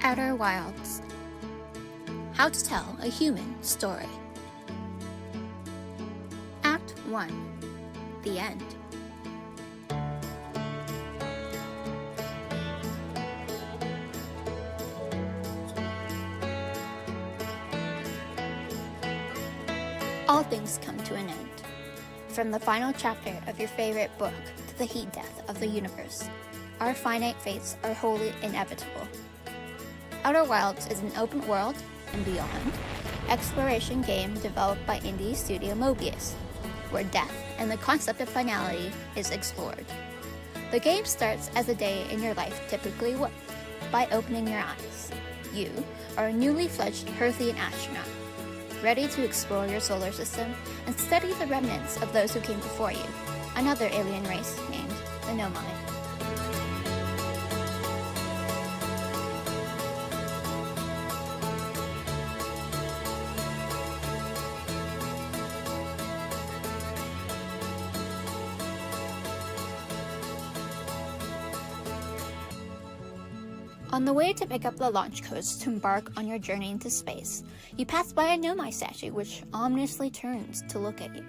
Outer Wilds. How to tell a human story. Act 1. The end. All things come to an end. From the final chapter of your favorite book to the heat death of the universe, our finite fates are wholly inevitable. Outer Wilds is an open world and beyond exploration game developed by indie studio Mobius, where death and the concept of finality is explored. The game starts as a day in your life typically would, by opening your eyes. You are a newly fledged Earthian astronaut, ready to explore your solar system and study the remnants of those who came before you, another alien race named the Nomai. On the way to pick up the launch codes to embark on your journey into space, you pass by a Nomai statue which ominously turns to look at you.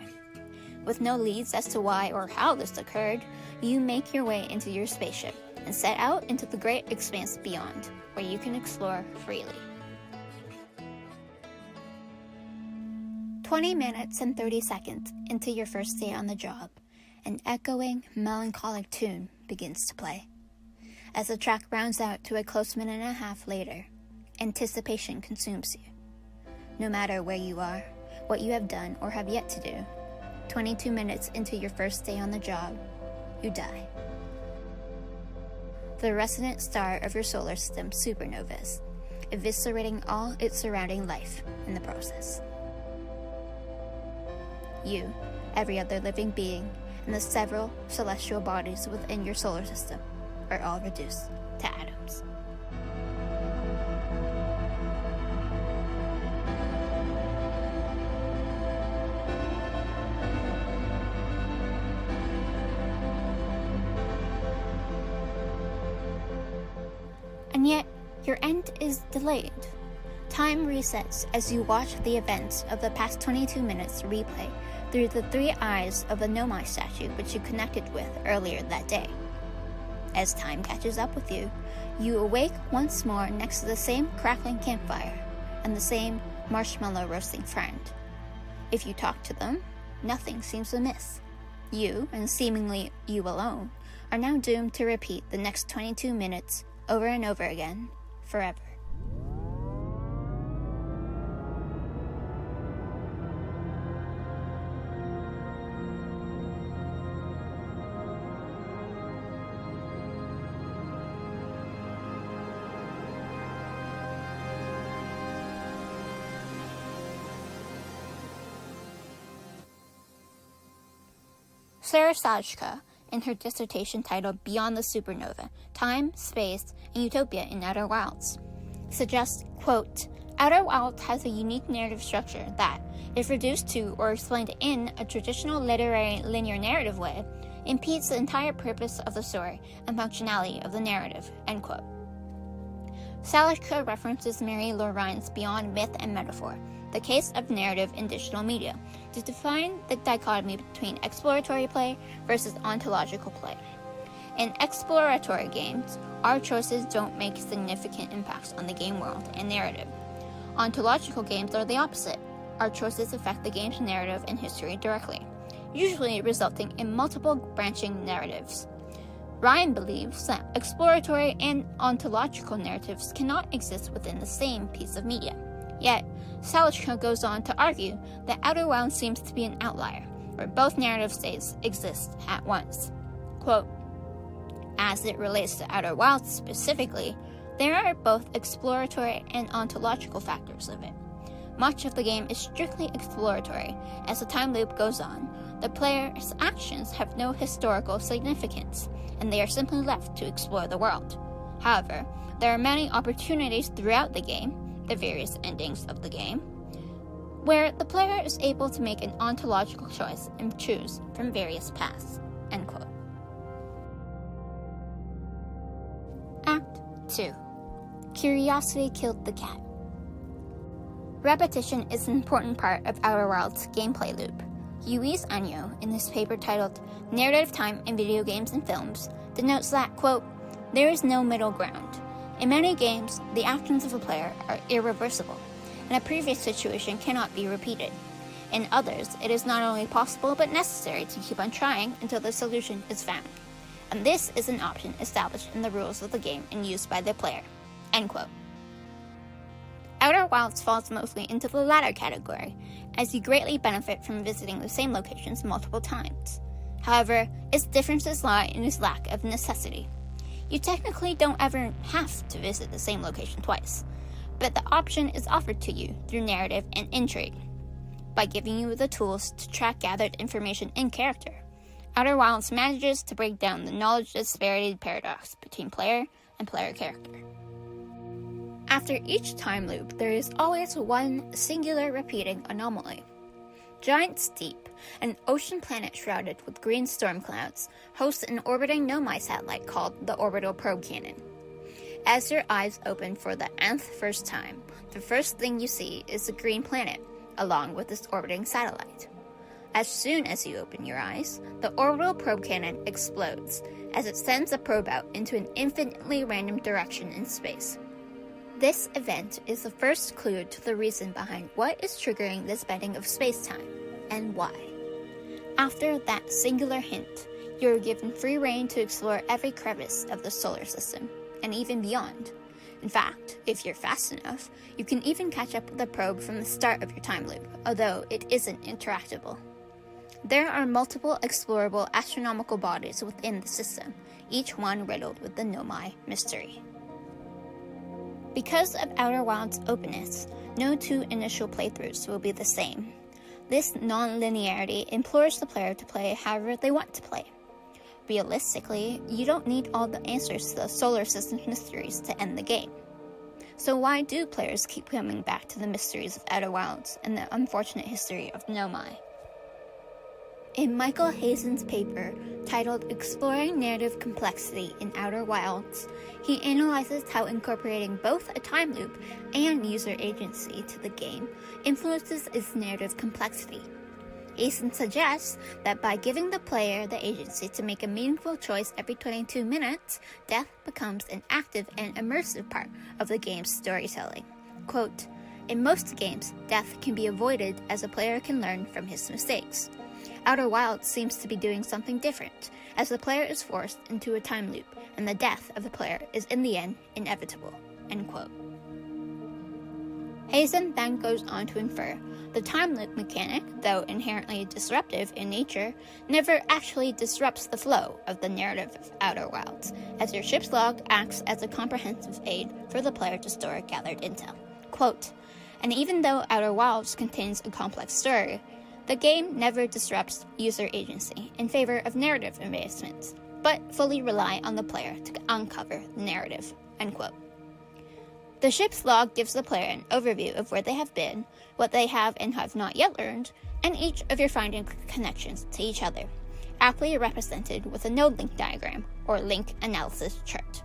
With no leads as to why or how this occurred, you make your way into your spaceship and set out into the great expanse beyond, where you can explore freely. 20 minutes and 30 seconds into your first day on the job, an echoing, melancholic tune begins to play. As the track rounds out to a close minute and a half later, anticipation consumes you. No matter where you are, what you have done or have yet to do, 22 minutes into your first day on the job, you die. The resident star of your solar system supernovas, eviscerating all its surrounding life in the process. You, every other living being, and the several celestial bodies within your solar system are all reduced to atoms. And yet, your end is delayed. Time resets as you watch the events of the past 22 minutes replay through the three eyes of the Nomai statue which you connected with earlier that day. As time catches up with you, you awake once more next to the same crackling campfire and the same marshmallow roasting friend. If you talk to them, nothing seems amiss. You, and seemingly you alone, are now doomed to repeat the next 22 minutes over and over again, forever. Sarah Sajka, in her dissertation titled Beyond the Supernova, Time, Space, and Utopia in Outer Wilds, suggests, quote, Outer Wilds has a unique narrative structure that, if reduced to or explained in a traditional literary linear narrative way, impedes the entire purpose of the story and functionality of the narrative, end quote. Sajka references Mary Lorine's Beyond Myth and Metaphor, the case of narrative in digital media, to define the dichotomy between exploratory play versus ontological play. In exploratory games, our choices don't make significant impacts on the game world and narrative. Ontological games are the opposite. Our choices affect the game's narrative and history directly, usually resulting in multiple branching narratives. Ryan believes that exploratory and ontological narratives cannot exist within the same piece of media. Yet, Sajka goes on to argue that Outer Wilds seems to be an outlier, where both narrative states exist at once. Quote, as it relates to Outer Wilds specifically, there are both exploratory and ontological factors of it. Much of the game is strictly exploratory. As the time loop goes on, the player's actions have no historical significance, and they are simply left to explore the world. However, there are many opportunities throughout the game, the various endings of the game, where the player is able to make an ontological choice and choose from various paths, end quote. Act 2. Curiosity killed the cat. Repetition is an important part of Outer Wilds' gameplay loop. Lluís, in his paper titled Narrative Time in Video Games and Films, denotes that, quote, there is no middle ground. In many games, the actions of a player are irreversible, and a previous situation cannot be repeated. In others, it is not only possible but necessary to keep on trying until the solution is found. And this is an option established in the rules of the game and used by the player. End quote. Outer Wilds falls mostly into the latter category, as you greatly benefit from visiting the same locations multiple times. However, its differences lie in its lack of necessity. You technically don't ever have to visit the same location twice, but the option is offered to you through narrative and intrigue. By giving you the tools to track gathered information in character, Outer Wilds manages to break down the knowledge disparity paradox between player and player character. After each time loop, there is always one singular repeating anomaly. Giant Steep, an ocean planet shrouded with green storm clouds, hosts an orbiting Nomai satellite called the Orbital Probe Cannon. As your eyes open for the nth first time, the first thing you see is the green planet, along with its orbiting satellite. As soon as you open your eyes, the Orbital Probe Cannon explodes, as it sends the probe out into an infinitely random direction in space. This event is the first clue to the reason behind what is triggering this bending of space-time, and why. After that singular hint, you are given free rein to explore every crevice of the solar system, and even beyond. In fact, if you're fast enough, you can even catch up with the probe from the start of your time loop, although it isn't interactable. There are multiple explorable astronomical bodies within the system, each one riddled with the Nomai mystery. Because of Outer Wilds' openness, no two initial playthroughs will be the same. This non-linearity implores the player to play however they want to play. Realistically, you don't need all the answers to the solar system's mysteries to end the game. So why do players keep coming back to the mysteries of Outer Wilds and the unfortunate history of Nomai? In Michael Hazen's paper, titled Exploring Narrative Complexity in Outer Wilds, he analyzes how incorporating both a time loop and user agency to the game influences its narrative complexity. Hazen suggests that by giving the player the agency to make a meaningful choice every 22 minutes, death becomes an active and immersive part of the game's storytelling. Quote, in most games, death can be avoided as a player can learn from his mistakes. Outer Wilds seems to be doing something different, as the player is forced into a time loop, and the death of the player is in the end inevitable. End quote. Hazen then goes on to infer the time loop mechanic, though inherently disruptive in nature, never actually disrupts the flow of the narrative of Outer Wilds, as your ship's log acts as a comprehensive aid for the player to store gathered intel. Quote, and even though Outer Wilds contains a complex story, the game never disrupts user agency in favor of narrative advancements, but fully rely on the player to uncover the narrative. End quote. The ship's log gives the player an overview of where they have been, what they have and have not yet learned, and each of your finding connections to each other, aptly represented with a node link diagram or link analysis chart.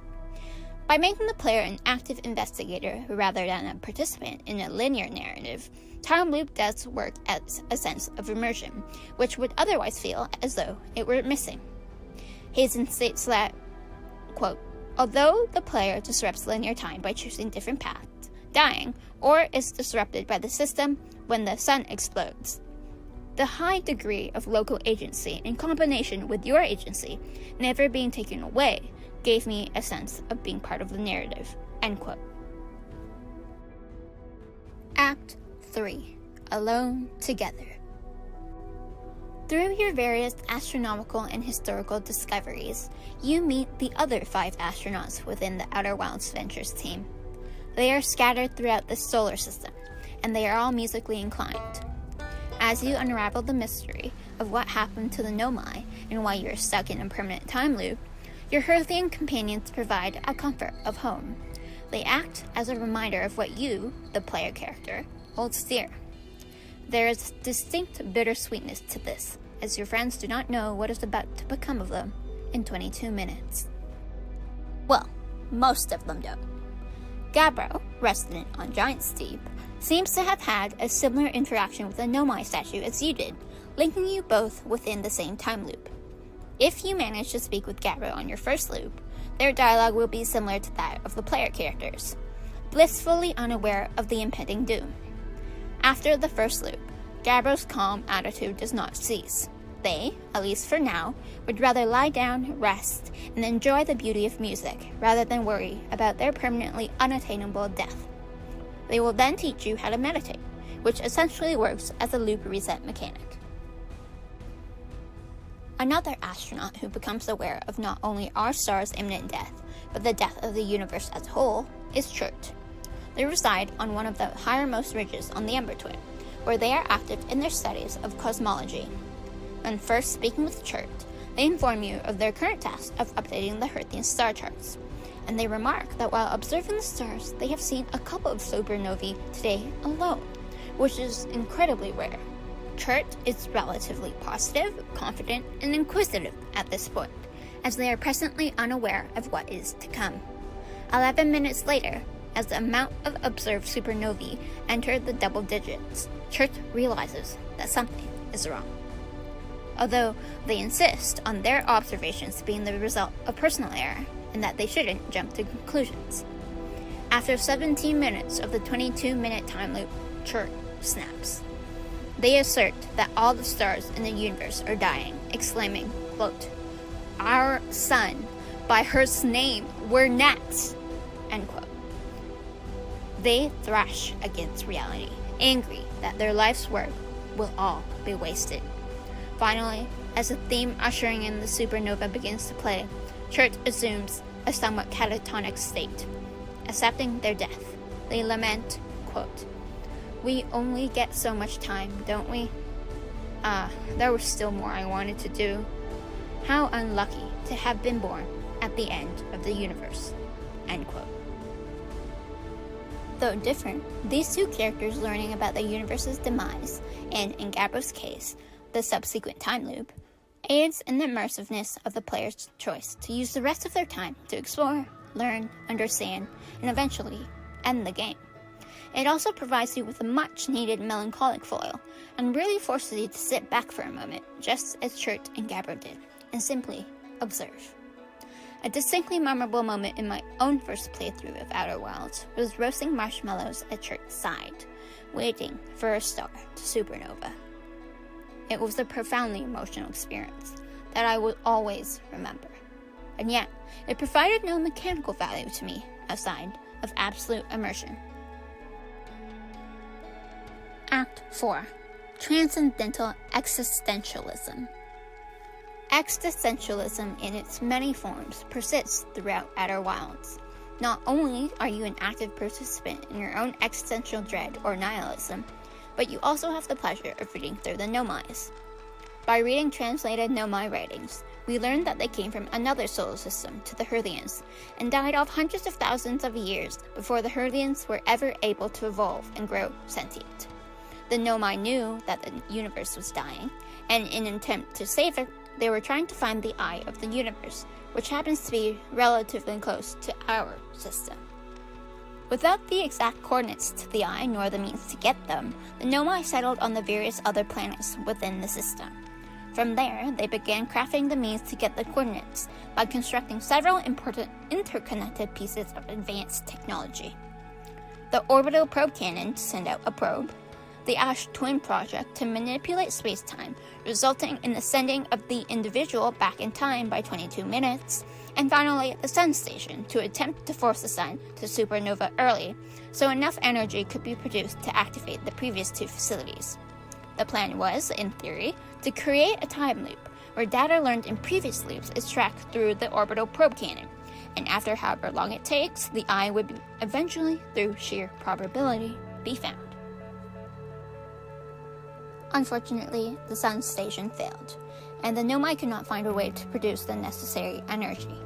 By making the player an active investigator rather than a participant in a linear narrative, time loop does work as a sense of immersion, which would otherwise feel as though it were missing. Hazen states that, quote, although the player disrupts linear time by choosing different paths, dying, or is disrupted by the system when the sun explodes, the high degree of local agency in combination with your agency never being taken away gave me a sense of being part of the narrative. End quote. Act 3. Alone Together. Through your various astronomical and historical discoveries, you meet the other 5 astronauts within the Outer Wilds Ventures team. They are scattered throughout the solar system, and they are all musically inclined. As you unravel the mystery of what happened to the Nomai and why you are stuck in a permanent time loop, your Hearthian companions provide a comfort of home. They act as a reminder of what you, the player character, holds dear. There is distinct bittersweetness to this, as your friends do not know what is about to become of them in 22 minutes. Well, most of them don't. Gabbro, resident on Giant's Deep, seems to have had a similar interaction with the Nomai statue as you did, linking you both within the same time loop. If you manage to speak with Gabbro on your first loop, their dialogue will be similar to that of the player characters, blissfully unaware of the impending doom. After the first loop, Gabbro's calm attitude does not cease. They, at least for now, would rather lie down, rest, and enjoy the beauty of music, rather than worry about their permanently unattainable death. They will then teach you how to meditate, which essentially works as a loop reset mechanic. Another astronaut who becomes aware of not only our star's imminent death, but the death of the universe as a whole, is Chert. They reside on one of the highermost ridges on the Ember Twin, where they are active in their studies of cosmology. When first speaking with Chert, they inform you of their current task of updating the Herthian star charts, and they remark that while observing the stars, they have seen a couple of supernovae today alone, which is incredibly rare. Chert is relatively positive, confident, and inquisitive at this point, as they are presently unaware of what is to come. 11 minutes later, as the amount of observed supernovae enter the double digits, Chert realizes that something is wrong. Although they insist on their observations being the result of personal error, and that they shouldn't jump to conclusions. After 17 minutes of the 22-minute time loop, Chert snaps. They assert that all the stars in the universe are dying, exclaiming, quote, "Our sun, by her name, we're gnats," end quote. They thrash against reality, angry that their life's work will all be wasted. Finally, as the theme ushering in the supernova begins to play, Chert assumes a somewhat catatonic state. Accepting their death, they lament, quote, "We only get so much time, don't we? There was still more I wanted to do. How unlucky to have been born at the end of the universe," end quote. Though different, these two characters learning about the universe's demise, and in Gabbro's case, the subsequent time loop, aids in the immersiveness of the player's choice to use the rest of their time to explore, learn, understand, and eventually end the game. It also provides you with a much-needed melancholic foil, and really forces you to sit back for a moment, just as Chert and Gabbro did, and simply observe. A distinctly memorable moment in my own first playthrough of Outer Wilds was roasting marshmallows at Chert's side, waiting for a star to supernova. It was a profoundly emotional experience that I will always remember. And yet, it provided no mechanical value to me outside of absolute immersion. Act 4. Transcendental Existentialism. Existentialism in its many forms persists throughout Outer Wilds. Not only are you an active participant in your own existential dread or nihilism, but you also have the pleasure of reading through the Nomais. By reading translated Nomai writings, we learned that they came from another solar system to the Herthians, and died off hundreds of thousands of years before the Herthians were ever able to evolve and grow sentient. The Nomai knew that the universe was dying, and in an attempt to save it, they were trying to find the eye of the universe, which happens to be relatively close to our system. Without the exact coordinates to the eye nor the means to get them, the Nomai settled on the various other planets within the system. From there, they began crafting the means to get the coordinates by constructing several important interconnected pieces of advanced technology. The orbital probe cannon to send out a probe, the Ash Twin project to manipulate space-time, resulting in the sending of the individual back in time by 22 minutes, and finally the Sun Station to attempt to force the Sun to supernova early, so enough energy could be produced to activate the previous two facilities. The plan was, in theory, to create a time loop, where data learned in previous loops is tracked through the orbital probe cannon, and after however long it takes, the eye would eventually, through sheer probability, be found. Unfortunately, the Sun Station failed, and the Nomai could not find a way to produce the necessary energy.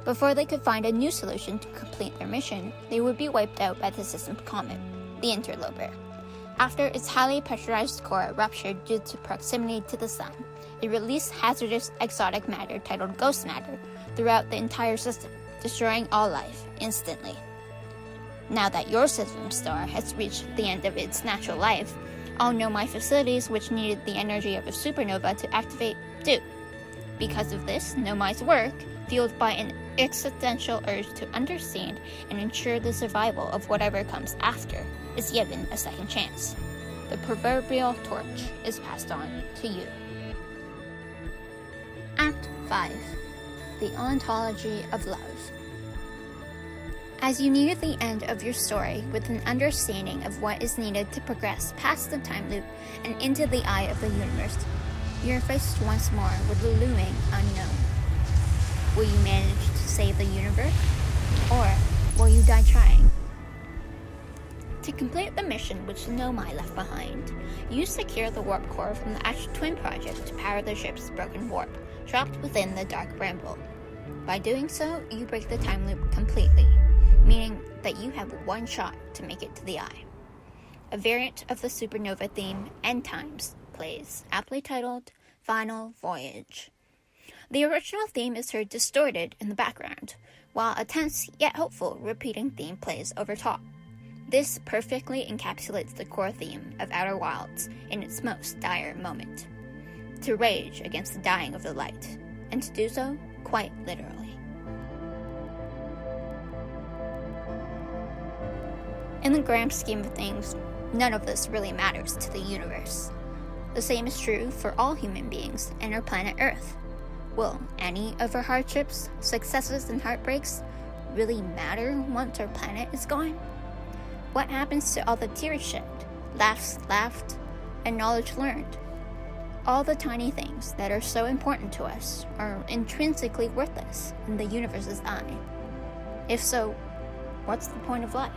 Before they could find a new solution to complete their mission, they would be wiped out by the system's comet, the Interloper. After its highly pressurized core ruptured due to proximity to the Sun, it released hazardous exotic matter titled ghost matter throughout the entire system, destroying all life instantly. Now that your system star has reached the end of its natural life, all Nomai facilities which needed the energy of a supernova to activate do. Because of this, Nomai's work, fueled by an existential urge to understand and ensure the survival of whatever comes after, is given a second chance. The proverbial torch is passed on to you. Act 5. The Ontology of Love. As you near the end of your story with an understanding of what is needed to progress past the time loop and into the eye of the universe, you're faced once more with the looming unknown. Will you manage to save the universe? Or will you die trying? To complete the mission which Nomai left behind, you secure the warp core from the Ash Twin project to power the ship's broken warp, trapped within the Dark Bramble. By doing so, you break the time loop completely, meaning that you have one shot to make it to the eye. A variant of the supernova theme, End Times, plays, aptly titled Final Voyage. The original theme is heard distorted in the background, while a tense yet hopeful repeating theme plays over top. This perfectly encapsulates the core theme of Outer Wilds in its most dire moment: to rage against the dying of the light, and to do so quite literally. In the grand scheme of things, none of this really matters to the universe. The same is true for all human beings and our planet Earth. Will any of our hardships, successes, and heartbreaks really matter once our planet is gone? What happens to all the tears shed, laughs laughed, and knowledge learned? All the tiny things that are so important to us are intrinsically worthless in the universe's eye. If so, what's the point of life?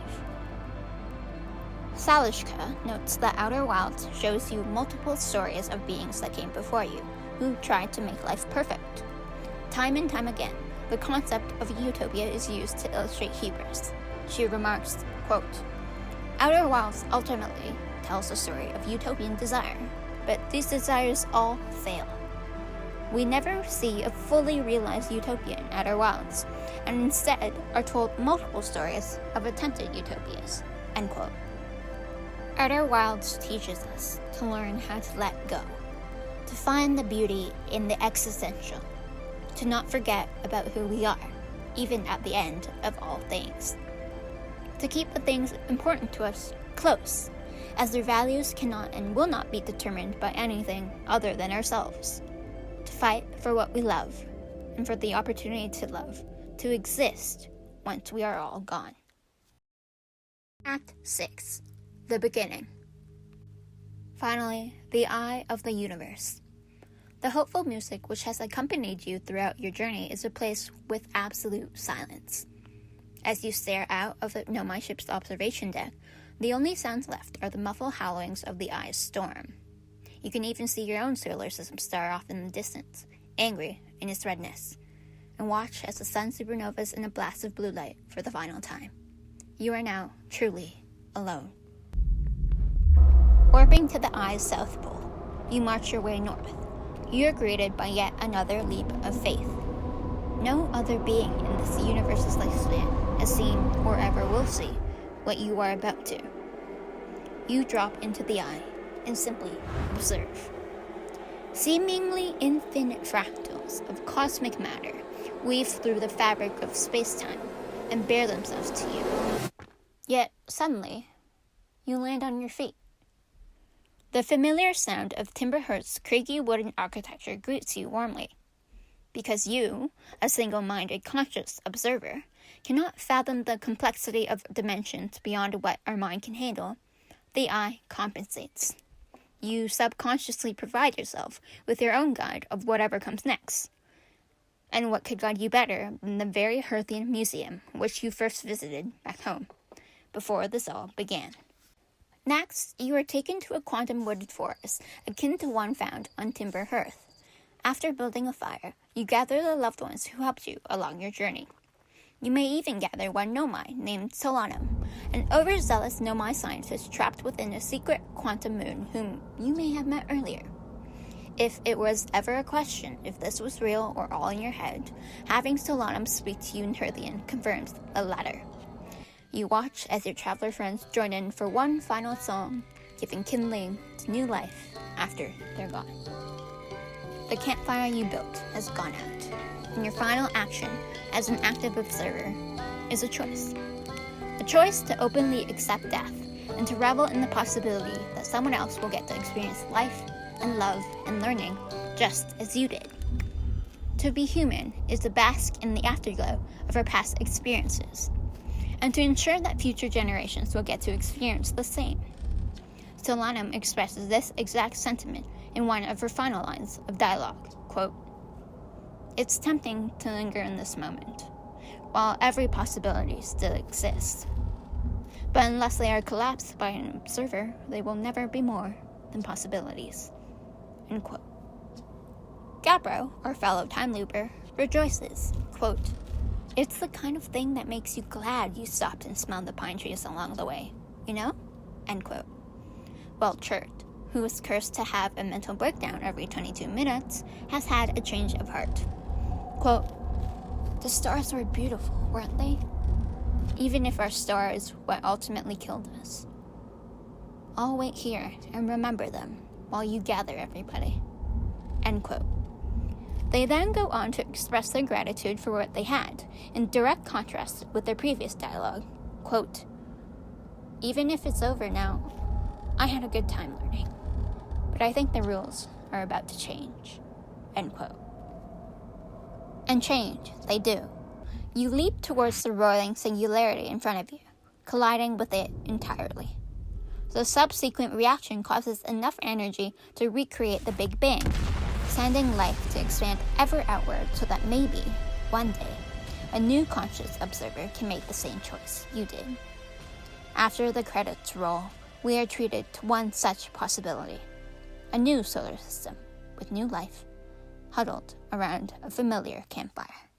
Salishka notes that Outer Wilds shows you multiple stories of beings that came before you, who tried to make life perfect. Time and time again, the concept of utopia is used to illustrate hubris. She remarks, quote, "Outer Wilds ultimately tells the story of utopian desire, but these desires all fail. We never see a fully realized utopia in Outer Wilds, and instead are told multiple stories of attempted utopias." End quote. Outer Wilds teaches us to learn how to let go, to find the beauty in the existential, to not forget about who we are, even at the end of all things. To keep the things important to us close, as their values cannot and will not be determined by anything other than ourselves. To fight for what we love, and for the opportunity to love, to exist once we are all gone. Act 6. The Beginning. Finally, the eye of the universe. The hopeful music which has accompanied you throughout your journey is replaced with absolute silence. As you stare out of the Nomai ship's observation deck, the only sounds left are the muffled howlings of the eye's storm. You can even see your own solar system star off in the distance, angry in its redness, and watch as the sun supernovas in a blast of blue light for the final time. You are now truly alone. Warping to the eye's south pole, you march your way north. You are greeted by yet another leap of faith. No other being in this universe's lifespan has seen or ever will see what you are about to. You drop into the eye and simply observe. Seemingly infinite fractals of cosmic matter weave through the fabric of space-time and bear themselves to you. Yet, suddenly, you land on your feet. The familiar sound of Timberhurst's craggy wooden architecture greets you warmly. Because you, a single-minded conscious observer, cannot fathom the complexity of dimensions beyond what our mind can handle, the eye compensates. You subconsciously provide yourself with your own guide of whatever comes next. And what could guide you better than the very Hearthian museum which you first visited back home, before this all began? Next, you are taken to a quantum-wooded forest, akin to one found on Timber Hearth. After building a fire, you gather the loved ones who helped you along your journey. You may even gather one Nomai named Solanum, an overzealous Nomai scientist trapped within a secret quantum moon whom you may have met earlier. If it was ever a question if this was real or all in your head, having Solanum speak to you in Hearthian confirms the latter. You watch as your traveler friends join in for one final song, giving kindling to new life after they're gone. The campfire you built has gone out, and your final action as an active observer is a choice. A choice to openly accept death and to revel in the possibility that someone else will get to experience life and love and learning just as you did. To be human is to bask in the afterglow of our past experiences, and to ensure that future generations will get to experience the same. Solanum expresses this exact sentiment in one of her final lines of dialogue, quote, "It's tempting to linger in this moment, while every possibility still exists. But unless they are collapsed by an observer, they will never be more than possibilities." End quote. Gabbro, our fellow time looper, rejoices, quote, "It's the kind of thing that makes you glad you stopped and smelled the pine trees along the way, you know?" End quote. While Chert, who was cursed to have a mental breakdown every 22 minutes, has had a change of heart. Quote, "The stars were beautiful, weren't they? Even if our star is what ultimately killed us. I'll wait here and remember them while you gather everybody." End quote. They then go on to express their gratitude for what they had, in direct contrast with their previous dialogue. Quote, "Even if it's over now, I had a good time learning, but I think the rules are about to change." End quote. And change, they do. You leap towards the roiling singularity in front of you, colliding with it entirely. The subsequent reaction causes enough energy to recreate the Big Bang, sending life to expand ever outward so that maybe, one day, a new conscious observer can make the same choice you did. After the credits roll, we are treated to one such possibility, a new solar system with new life, huddled around a familiar campfire.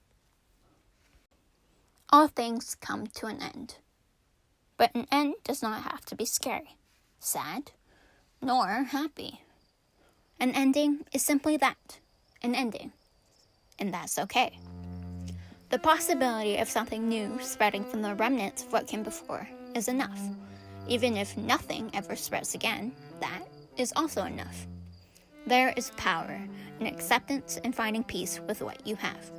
All things come to an end, but an end does not have to be scary, sad, nor happy. An ending is simply that, an ending, and that's okay. The possibility of something new spreading from the remnants of what came before is enough. Even if nothing ever spreads again, that is also enough. There is power in acceptance and finding peace with what you have.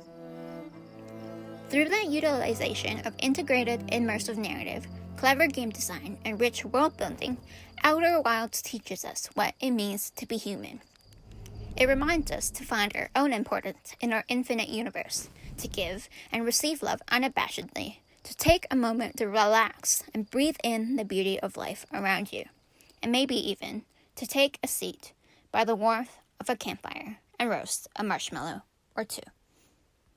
Through the utilization of integrated immersive narrative, clever game design, and rich world building, Outer Wilds teaches us what it means to be human. It reminds us to find our own importance in our infinite universe, to give and receive love unabashedly, to take a moment to relax and breathe in the beauty of life around you, and maybe even to take a seat by the warmth of a campfire and roast a marshmallow or two.